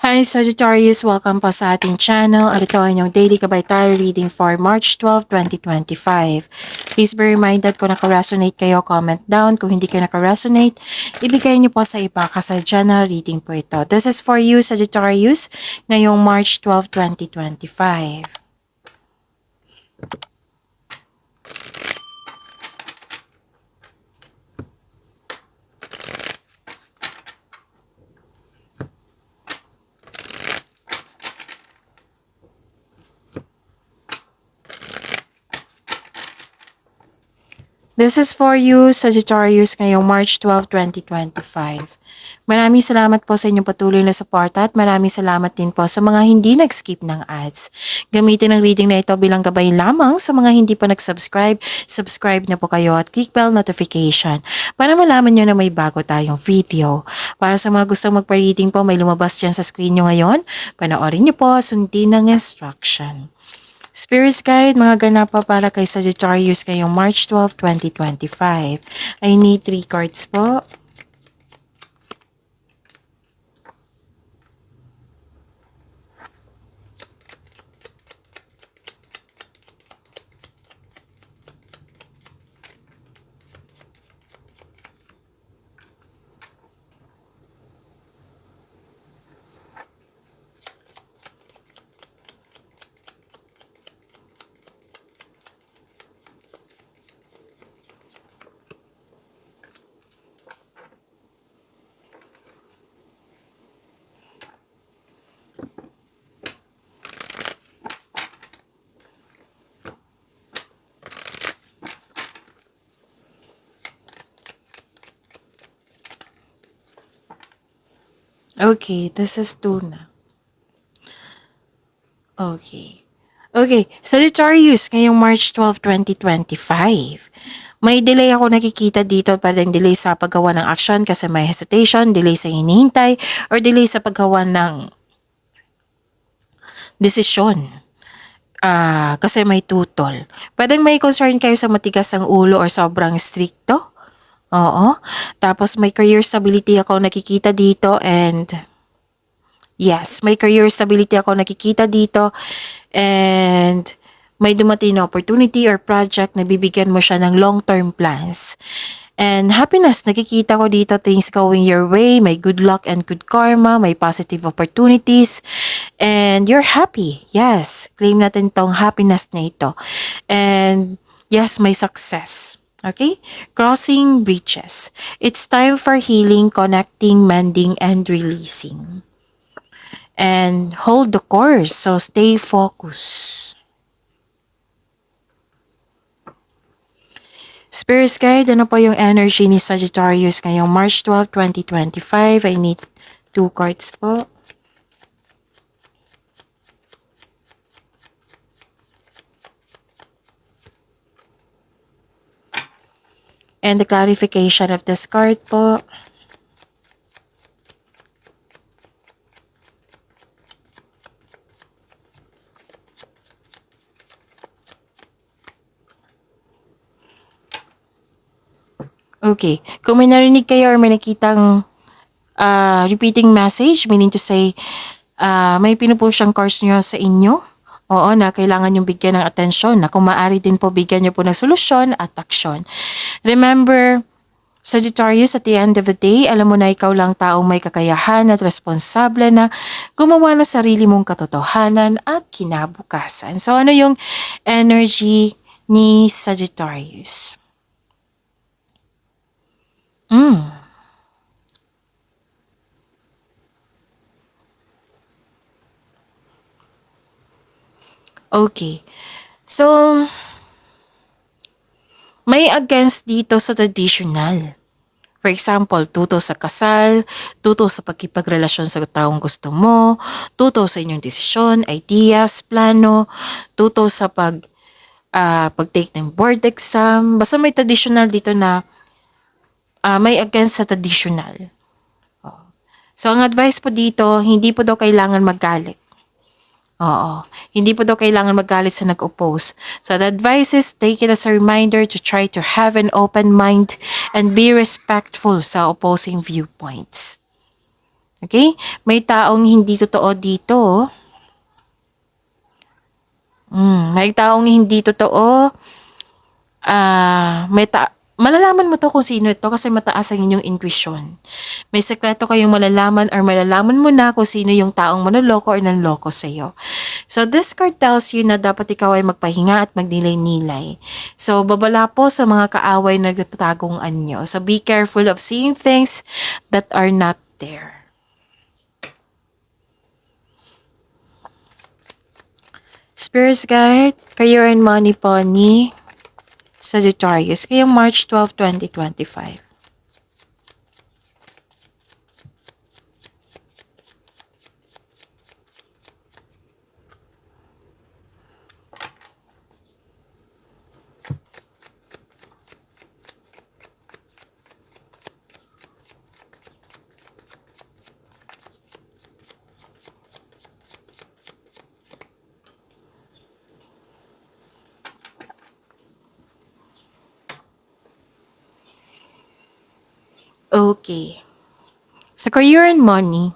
Hi Sagittarius! Welcome po sa ating channel at ito ay inyong daily Gabay Tarot reading for March 12, 2025. Please be reminded kung naka-resonate kayo, comment down. Kung hindi kayo naka-resonate, ibigay niyo po sa iba kasi general reading po ito. This is for you Sagittarius ngayong March 12, 2025. This is for you, Sagittarius, ngayong March 12, 2025. Maraming salamat po sa inyong patuloy na suporta at maraming salamat din po sa mga hindi nag-skip ng ads. Gamitin ang reading na ito bilang gabay lamang sa mga hindi pa nag-subscribe. Subscribe na po kayo at click bell notification para malaman nyo na may bago tayong video. Para sa mga gustong magpa-reading po, may lumabas dyan sa screen nyo ngayon. Panoorin nyo po, sundin ang instruction. Spirit Guide, mga ganap pa para kay Sagittarius ngayong March 12, 2025. I need 3 cards po. Okay, this is Tuna. Okay. Okay, Sagittarius, ngayong March 12, 2025. May delay ako nakikita dito, parang delay sa paggawa ng action kasi may hesitation, delay sa hinihintay, or delay sa paggawa ng desisyon. Kasi may tutol. Pwedeng may concern kayo sa matigas ang ulo or sobrang stricto. Oo. Tapos may career stability ako nakikita dito and yes, may career stability ako nakikita dito and may dumating na opportunity or project na bibigyan mo siya ng long-term plans. And happiness, nakikita ko dito things going your way, may good luck and good karma, may positive opportunities, and you're happy. Yes, claim natin tong happiness na ito. And yes, may success. Okay? Crossing bridges. It's time for healing, connecting, mending, and releasing. And hold the course. So stay focused. Spirit Guide, ano po yung energy ni Sagittarius ngayong March 12, 2025? I need 2 cards po. And the clarification of this card po. Okay. Kung may narinig kayo or may nakitang repeating message, meaning to say, may pinupush ang cards nyo sa inyo, oo, na kailangan yung bigyan ng atensyon, na kung maaari din po bigyan nyo po ng solusyon at aksyon. Remember, Sagittarius, at the end of the day, alam mo na ikaw lang taong may kakayahan at responsable na gumawa ng sarili mong katotohanan at kinabukasan. So, ano yung energy ni Sagittarius? Okay. So, may against dito sa traditional. For example, tuto sa kasal, tuto sa pagkipagrelasyon sa taong gusto mo, tuto sa inyong desisyon, ideas, plano, tuto sa pag-take ng board exam. Basta may traditional dito na may against sa traditional. So, ang advice po dito, hindi po daw kailangan magalit. Oo. Hindi po daw kailangan magalit sa nag-oppose. So the advice is take it as a reminder to try to have an open mind and be respectful sa opposing viewpoints. Okay? May taong hindi totoo dito. May taong hindi totoo. Malalaman mo to kung sino ito kasi mataas ang inyong intuition. May sekreto kayong malalaman or malalaman mo na kung sino yung taong manloloko or nanloko sa'yo. So this card tells you na dapat ikaw ay magpahinga at magnilay-nilay. So babala po sa mga kaaway na nagtatagong anyo. So be careful of seeing things that are not there. Spirits Guide, Career and Money po ni Sagittarius, ngayong March 12, 2025. Okay. Sa career and money,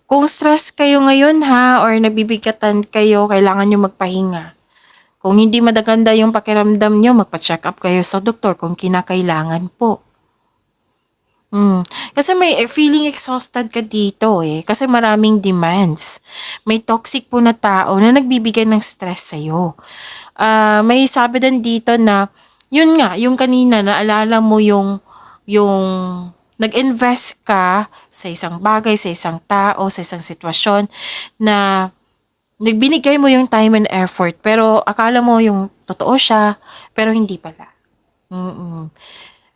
kung stress kayo ngayon ha, or nabibigatan kayo, kailangan nyo magpahinga. Kung hindi madaganda yung pakiramdam nyo, magpa-check up kayo sa doktor kung kinakailangan po. Kasi may feeling exhausted ka dito eh. Kasi maraming demands. May toxic po na tao na nagbibigay ng stress sa'yo. May sabi din dito na, yun nga, yung kanina, naalala mo yung nag-invest ka sa isang bagay, sa isang tao, sa isang sitwasyon na nagbinigay mo yung time and effort pero akala mo yung totoo siya pero hindi pala.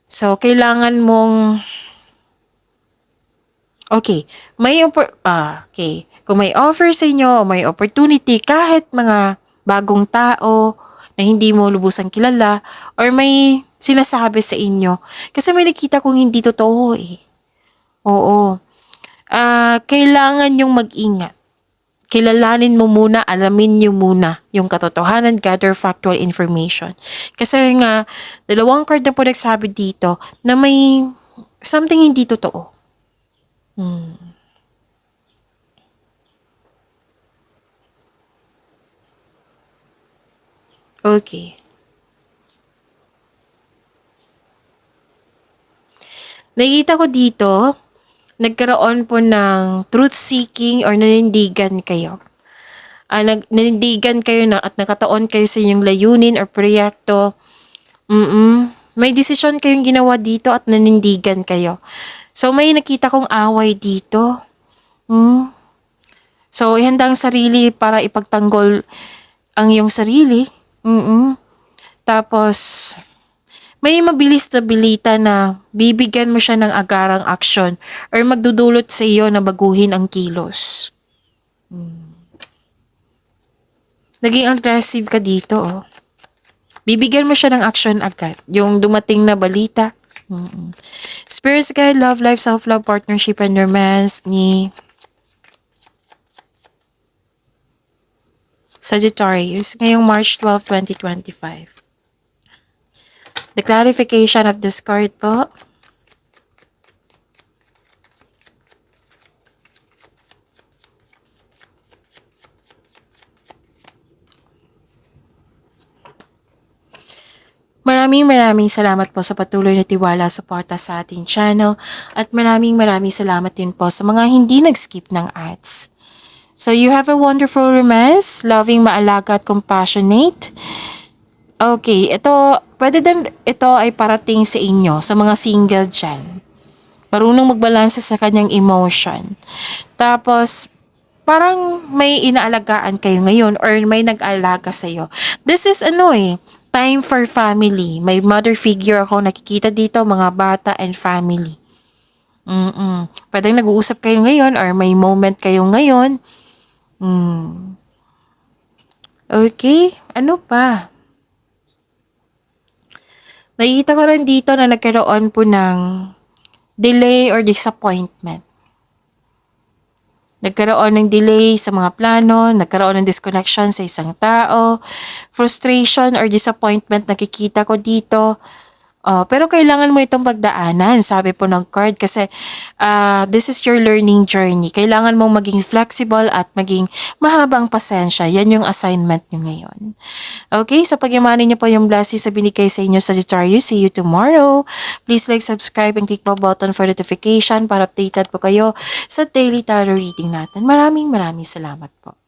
So, kailangan mong okay. Kung may offer sa inyo o may opportunity kahit mga bagong tao na hindi mo lubusang kilala or may sinasabi sa inyo kasi may nakita kong hindi totoo eh. Oo. Kailangan yung mag-ingat. Kilalanin mo muna, alamin nyo muna yung katotohanan, gather factual information. Kasi nga, dalawang card na po nagsabi dito na may something hindi totoo. Okay. Nakikita ko dito, nagkaroon po ng truth-seeking or nanindigan kayo. Nanindigan kayo na at nakataon kayo sa inyong layunin or proyekto. May desisyon kayong ginawa dito at nanindigan kayo. So, may nakita kong away dito. So, ihanda ang sarili para ipagtanggol ang iyong sarili. Tapos, may mabilis na balita na bibigyan mo siya ng agarang aksyon or magdudulot sa iyo na baguhin ang kilos. Naging aggressive ka dito, oh. Bibigyan mo siya ng action agad. Yung dumating na balita. Spirits Guide, Love Life, Self-Love, Partnership, and Romance ni Sagittarius ngayong March 12, 2025. The clarification of this card po. Maraming salamat po sa patuloy na tiwala suporta sa ating channel at maraming salamat din po sa mga hindi nag-skip ng ads. So you have a wonderful romance, loving, maalaga at compassionate. Okay, pwede din ito ay parating sa inyo, sa mga single dyan. Marunong magbalanse sa kanyang emotion. Tapos, parang may inaalagaan kayo ngayon or may nag-alaga sa'yo. This is time for family. May mother figure ako nakikita dito, mga bata and family. Pwedeng nag-uusap kayo ngayon or may moment kayo ngayon. Okay, ano pa? Nakikita ko rin dito na nagkaroon po ng delay or disappointment. Nagkaroon ng delay sa mga plano, nagkaroon ng disconnection sa isang tao, frustration or disappointment nakikita ko dito. Oh, pero kailangan mo itong pagdaanan, sabi po ng card, kasi this is your learning journey. Kailangan mong maging flexible at maging mahabang pasensya. Yan yung assignment nyo ngayon. Okay, so pagyamanin niyo po yung blessings sa binigay sa inyo, Sagittarius. See you tomorrow. Please like, subscribe, and click po button for notification para updated po kayo sa daily tarot reading natin. Maraming salamat po.